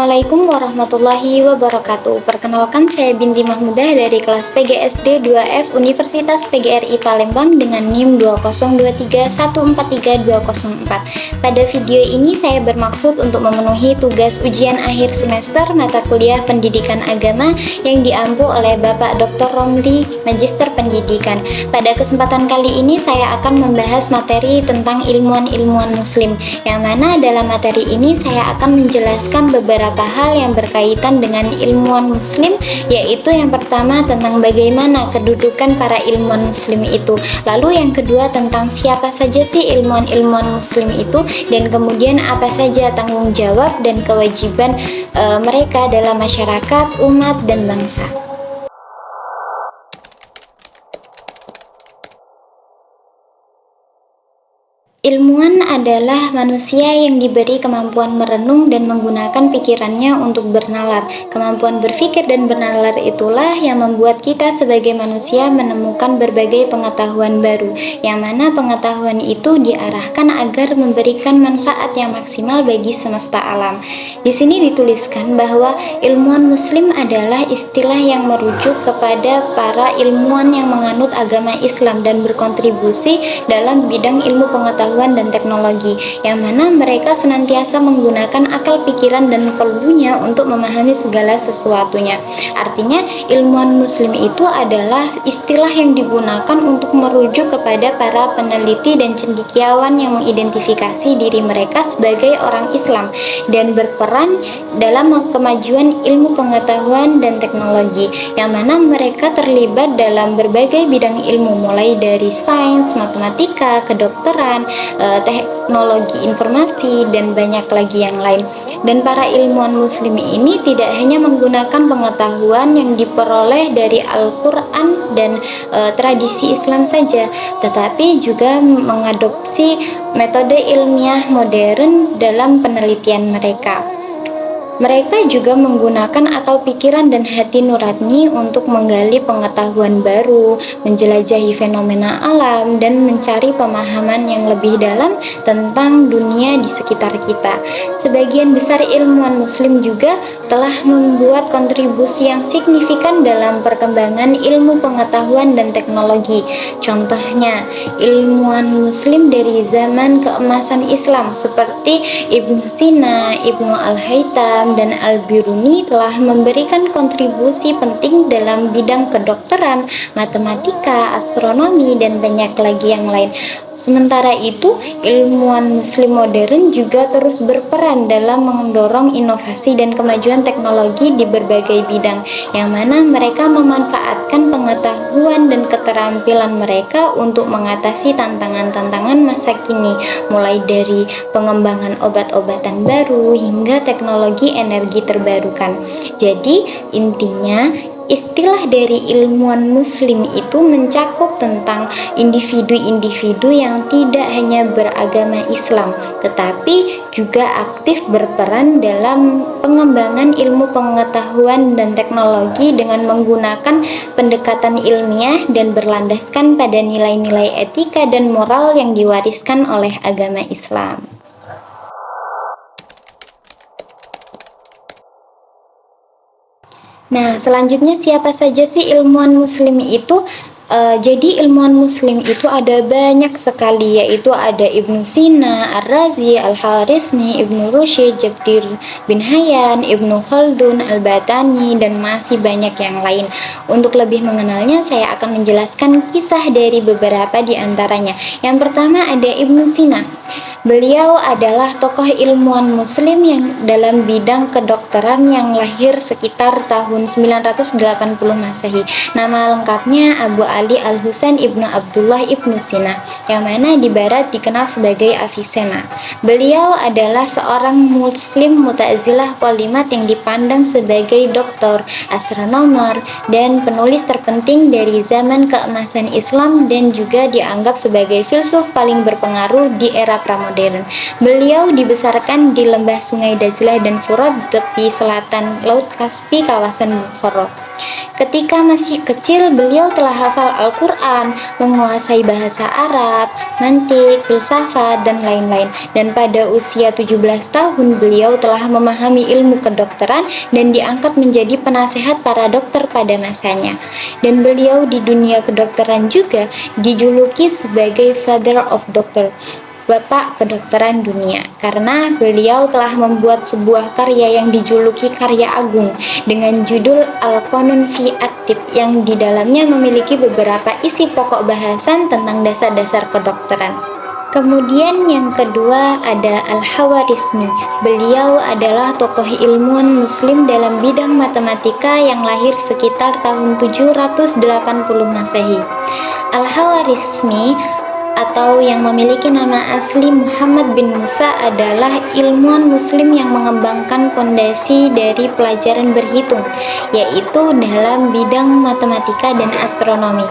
Assalamualaikum warahmatullahi wabarakatuh. Perkenalkan, saya Binti Mahmudah dari kelas PGSD 2F Universitas PGRI Palembang dengan NIM 20231432204. Pada video ini saya bermaksud untuk memenuhi tugas ujian akhir semester mata kuliah Pendidikan Agama yang diampu oleh Bapak Dr. Romli, Magister Pendidikan. Pada kesempatan kali ini saya akan membahas materi tentang ilmuwan-ilmuwan muslim, yang mana dalam materi ini saya akan menjelaskan beberapa hal yang berkaitan dengan ilmuwan muslim, yaitu yang pertama tentang bagaimana kedudukan para ilmuwan muslim itu, lalu yang kedua tentang siapa saja sih ilmuwan-ilmuwan muslim itu, dan kemudian apa saja tanggung jawab dan kewajiban mereka dalam masyarakat, umat, dan bangsa. Ilmuwan adalah manusia yang diberi kemampuan merenung dan menggunakan pikirannya untuk bernalar. Kemampuan berpikir dan bernalar itulah yang membuat kita sebagai manusia menemukan berbagai pengetahuan baru, yang mana pengetahuan itu diarahkan agar memberikan manfaat yang maksimal bagi semesta alam. Di sini dituliskan bahwa ilmuwan muslim adalah istilah yang merujuk kepada para ilmuwan yang menganut agama Islam dan berkontribusi dalam bidang ilmu pengetahuan dan teknologi, yang mana mereka senantiasa menggunakan akal pikiran dan kalbunya untuk memahami segala sesuatunya. Artinya, ilmuwan muslim itu adalah istilah yang digunakan untuk merujuk kepada para peneliti dan cendekiawan yang mengidentifikasi diri mereka sebagai orang Islam dan berperan dalam kemajuan ilmu pengetahuan dan teknologi, yang mana mereka terlibat dalam berbagai bidang ilmu, mulai dari sains, matematika, kedokteran, teknologi informasi, dan banyak lagi yang lain. Dan para ilmuwan muslim ini tidak hanya menggunakan pengetahuan yang diperoleh dari Al-Quran dan tradisi Islam saja, tetapi juga mengadopsi metode ilmiah modern dalam penelitian mereka. Mereka juga menggunakan akal pikiran dan hati nurani untuk menggali pengetahuan baru, menjelajahi fenomena alam, dan mencari pemahaman yang lebih dalam tentang dunia di sekitar kita. Sebagian besar ilmuwan muslim juga telah membuat kontribusi yang signifikan dalam perkembangan ilmu pengetahuan dan teknologi. Contohnya, ilmuwan muslim dari zaman keemasan Islam seperti Ibnu Sina, Ibnu Al-Haytham, dan Al-Biruni telah memberikan kontribusi penting dalam bidang kedokteran, matematika, astronomi, dan banyak lagi yang lain. Sementara itu, ilmuwan muslim modern juga terus berperan dalam mendorong inovasi dan kemajuan teknologi di berbagai bidang, yang mana mereka memanfaatkan pengetahuan dan keterampilan mereka untuk mengatasi tantangan-tantangan masa kini, mulai dari pengembangan obat-obatan baru hingga teknologi energi terbarukan. Jadi, intinya istilah dari ilmuwan muslim itu mencakup tentang individu-individu yang tidak hanya beragama Islam, tetapi juga aktif berperan dalam pengembangan ilmu pengetahuan dan teknologi dengan menggunakan pendekatan ilmiah dan berlandaskan pada nilai-nilai etika dan moral yang diwariskan oleh agama Islam. Nah, selanjutnya siapa saja sih ilmuwan muslim itu? Jadi ilmuwan muslim itu ada banyak sekali, yaitu ada Ibnu Sina, Ar-Razi, Al-Khawarizmi, Ibnu Rushd, Jabir bin Hayyan, Ibnu Khaldun, Al-Batani, dan masih banyak yang lain. Untuk lebih mengenalnya, saya akan menjelaskan kisah dari beberapa di antaranya. Yang pertama ada Ibnu Sina. Beliau adalah tokoh ilmuwan muslim yang dalam bidang kedokteran yang lahir sekitar tahun 980 Masehi. Nama lengkapnya Abu Ali Al-Husain Ibnu Abdullah Ibnu Sina, yang mana di barat dikenal sebagai Avicenna. Beliau adalah seorang muslim Mu'tazilah polimat yang dipandang sebagai doktor, astronomer, dan penulis terpenting dari zaman keemasan Islam, dan juga dianggap sebagai filsuf paling berpengaruh di era pramodern. Beliau dibesarkan di lembah Sungai Dajlah dan Furat di tepi selatan Laut Kaspi, kawasan Bukhara. Ketika masih kecil, beliau telah hafal Al-Quran, menguasai bahasa Arab, mantik, filsafat, dan lain-lain. Dan pada usia 17 tahun, beliau telah memahami ilmu kedokteran dan diangkat menjadi penasehat para dokter pada masanya. Dan beliau di dunia kedokteran juga dijuluki sebagai Father of Doctor, Bapak Kedokteran Dunia, karena beliau telah membuat sebuah karya yang dijuluki karya agung dengan judul Al-Qanun fi At-Tib, yang di dalamnya memiliki beberapa isi pokok bahasan tentang dasar-dasar kedokteran. Kemudian yang kedua ada Al-Khawarizmi. Beliau adalah tokoh ilmuwan muslim dalam bidang matematika yang lahir sekitar tahun 780 Masehi. Al-Khawarizmi atau yang memiliki nama asli Muhammad bin Musa adalah ilmuwan muslim yang mengembangkan fondasi dari pelajaran berhitung, yaitu dalam bidang matematika dan astronomi.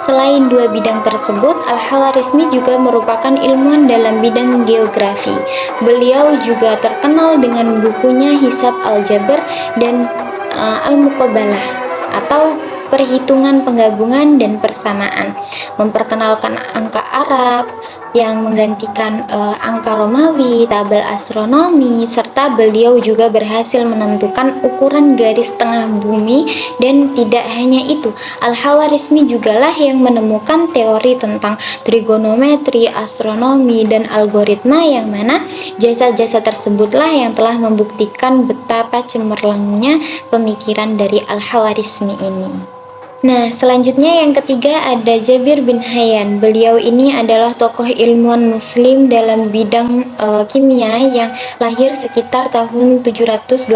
Selain dua bidang tersebut, Al-Khawarizmi juga merupakan ilmuwan dalam bidang geografi. Beliau juga terkenal dengan bukunya Hisab Al-Jabr dan Al-Muqabalah atau perhitungan penggabungan dan persamaan, memperkenalkan angka Arab yang menggantikan angka Romawi, tabel astronomi, serta beliau juga berhasil menentukan ukuran garis tengah bumi. Dan tidak hanya itu, Al-Khawarizmi jugalah yang menemukan teori tentang trigonometri, astronomi, dan algoritma, yang mana jasa-jasa tersebutlah yang telah membuktikan betapa cemerlangnya pemikiran dari Al-Khawarizmi ini. Nah, selanjutnya yang ketiga ada Jabir bin Hayyan. Beliau ini adalah tokoh ilmuwan muslim dalam bidang kimia yang lahir sekitar tahun 721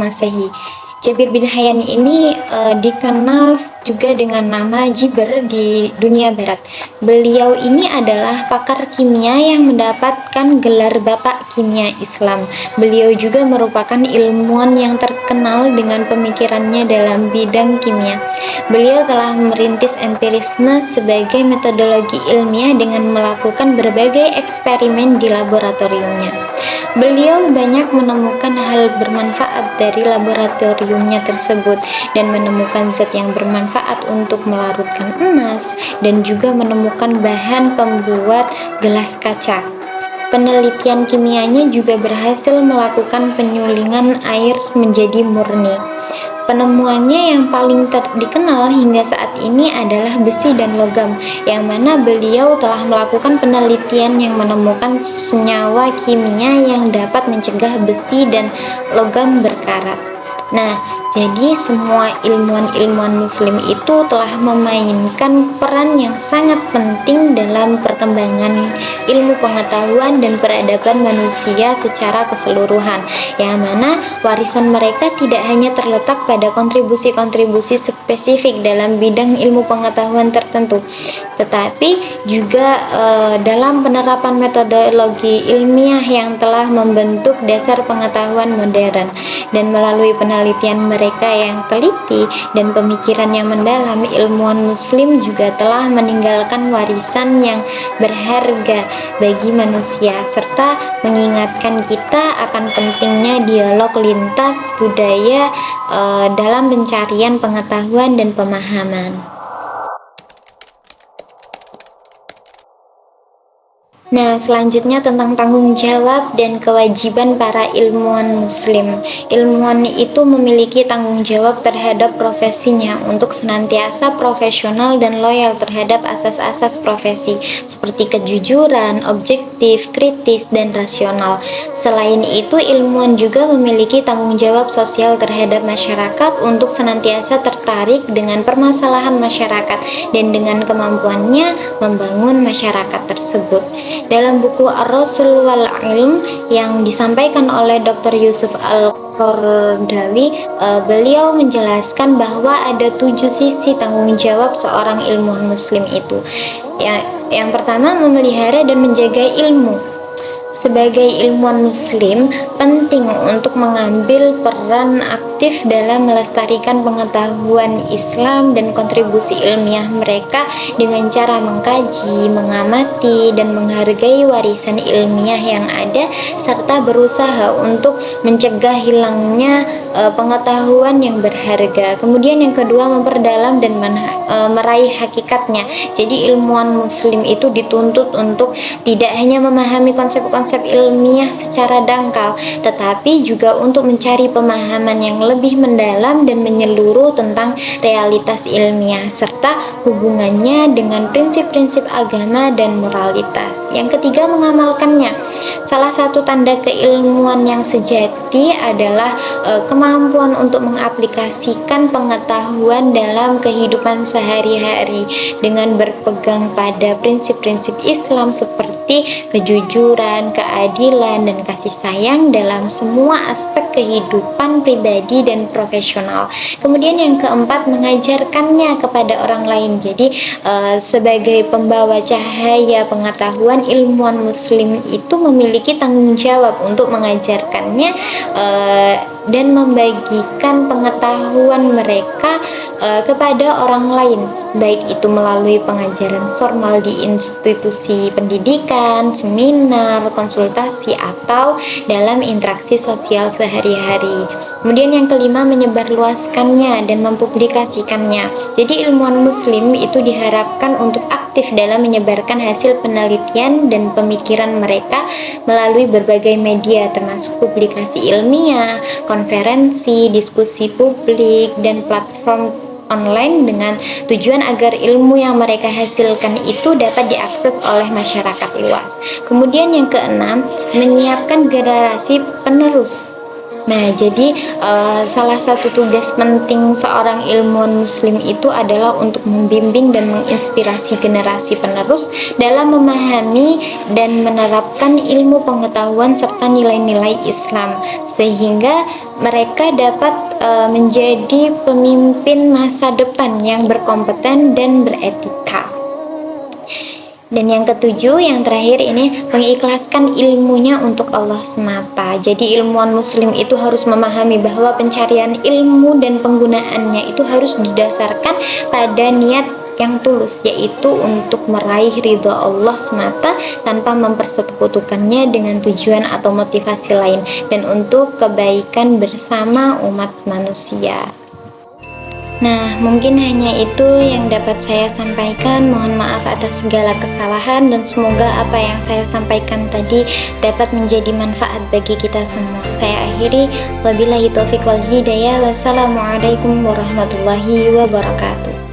Masehi. Jabir bin Hayyan ini dikenal juga dengan nama Jibr di dunia barat. Beliau ini adalah pakar kimia yang mendapatkan gelar Bapak Kimia Islam. Beliau juga merupakan ilmuwan yang terkenal dengan pemikirannya dalam bidang kimia. Beliau telah merintis empirisme sebagai metodologi ilmiah dengan melakukan berbagai eksperimen di laboratoriumnya. Beliau banyak menemukan hal bermanfaat dari laboratoriumnya tersebut dan menemukan zat yang bermanfaat untuk melarutkan emas dan juga menemukan bahan pembuat gelas kaca. Penelitian kimianya juga berhasil melakukan penyulingan air menjadi murni. Penemuannya yang paling dikenal hingga saat ini adalah besi dan logam, yang mana beliau telah melakukan penelitian yang menemukan senyawa kimia yang dapat mencegah besi dan logam berkarat. Nah, jadi semua ilmuwan-ilmuwan muslim itu telah memainkan peran yang sangat penting dalam perkembangan ilmu pengetahuan dan peradaban manusia secara keseluruhan, yang mana warisan mereka tidak hanya terletak pada kontribusi-kontribusi spesifik dalam bidang ilmu pengetahuan tertentu, tetapi juga dalam penerapan metodologi ilmiah yang telah membentuk dasar pengetahuan modern. Dan melalui penelitian mereka yang teliti dan pemikiran yang mendalam, ilmuwan muslim juga telah meninggalkan warisan yang berharga bagi manusia, serta mengingatkan kita akan pentingnya dialog lintas budaya dalam pencarian pengetahuan dan pemahaman. Nah, selanjutnya tentang tanggung jawab dan kewajiban para ilmuwan muslim. Ilmuwan itu memiliki tanggung jawab terhadap profesinya untuk senantiasa profesional dan loyal terhadap asas-asas profesi seperti kejujuran, objektif, kritis, dan rasional. Selain itu, ilmuwan juga memiliki tanggung jawab sosial terhadap masyarakat untuk senantiasa tertarik dengan permasalahan masyarakat dan dengan kemampuannya membangun masyarakat tersebut. Dalam buku Ar-Rasul wal Ilm yang disampaikan oleh Dr. Yusuf Al-Qaradawi, beliau menjelaskan bahwa ada 7 sisi tanggung jawab seorang ilmuwan muslim itu. Yang pertama, memelihara dan menjaga ilmu. Sebagai ilmuwan muslim, penting untuk mengambil peran aktif dalam melestarikan pengetahuan Islam dan kontribusi ilmiah mereka dengan cara mengkaji, mengamati, dan menghargai warisan ilmiah yang ada, serta berusaha untuk mencegah hilangnya pengetahuan yang berharga. Kemudian yang kedua, memperdalam dan meraih hakikatnya. Jadi ilmuwan muslim itu dituntut untuk tidak hanya memahami konsep-konsep ilmiah secara dangkal, tetapi juga untuk mencari pemahaman yang lebih mendalam dan menyeluruh tentang realitas ilmiah serta hubungannya dengan prinsip-prinsip agama dan moralitas. Yang ketiga, mengamalkannya. Salah satu tanda keilmuan yang sejati adalah kemampuan untuk mengaplikasikan pengetahuan dalam kehidupan sehari-hari dengan berpegang pada prinsip-prinsip Islam seperti kejujuran, keadilan, dan kasih sayang dalam semua aspek kehidupan pribadi dan profesional. Kemudian yang keempat, mengajarkannya kepada orang lain. Jadi sebagai pembawa cahaya pengetahuan, ilmuwan muslim itu memiliki tanggung jawab untuk mengajarkannya dan membagikan pengetahuan mereka kepada orang lain, baik itu melalui pengajaran formal di institusi pendidikan, seminar, konsultasi, atau dalam interaksi sosial sehari-hari. Kemudian yang kelima, menyebarluaskannya dan mempublikasikannya. Jadi ilmuwan muslim itu diharapkan untuk aktif dalam menyebarkan hasil penelitian dan pemikiran mereka melalui berbagai media, termasuk publikasi ilmiah, konferensi, diskusi publik, dan platform online dengan tujuan agar ilmu yang mereka hasilkan itu dapat diakses oleh masyarakat luas. Kemudian yang keenam, menyiapkan generasi penerus. Nah, jadi salah satu tugas penting seorang ilmuwan muslim itu adalah untuk membimbing dan menginspirasi generasi penerus dalam memahami dan menerapkan ilmu pengetahuan serta nilai-nilai Islam, sehingga mereka dapat menjadi pemimpin masa depan yang berkompeten dan beretika. Dan yang ketujuh, yang terakhir ini, mengikhlaskan ilmunya untuk Allah semata. Jadi ilmuwan muslim itu harus memahami bahwa pencarian ilmu dan penggunaannya itu harus didasarkan pada niat yang tulus, yaitu untuk meraih ridha Allah semata tanpa mempersekutukannya dengan tujuan atau motivasi lain, dan untuk kebaikan bersama umat manusia. Nah, mungkin hanya itu yang dapat saya sampaikan. Mohon maaf atas segala kesalahan, dan semoga apa yang saya sampaikan tadi dapat menjadi manfaat bagi kita semua. Saya akhiri, wabillahi taufiq wal hidayah. Wassalamualaikum warahmatullahi wabarakatuh.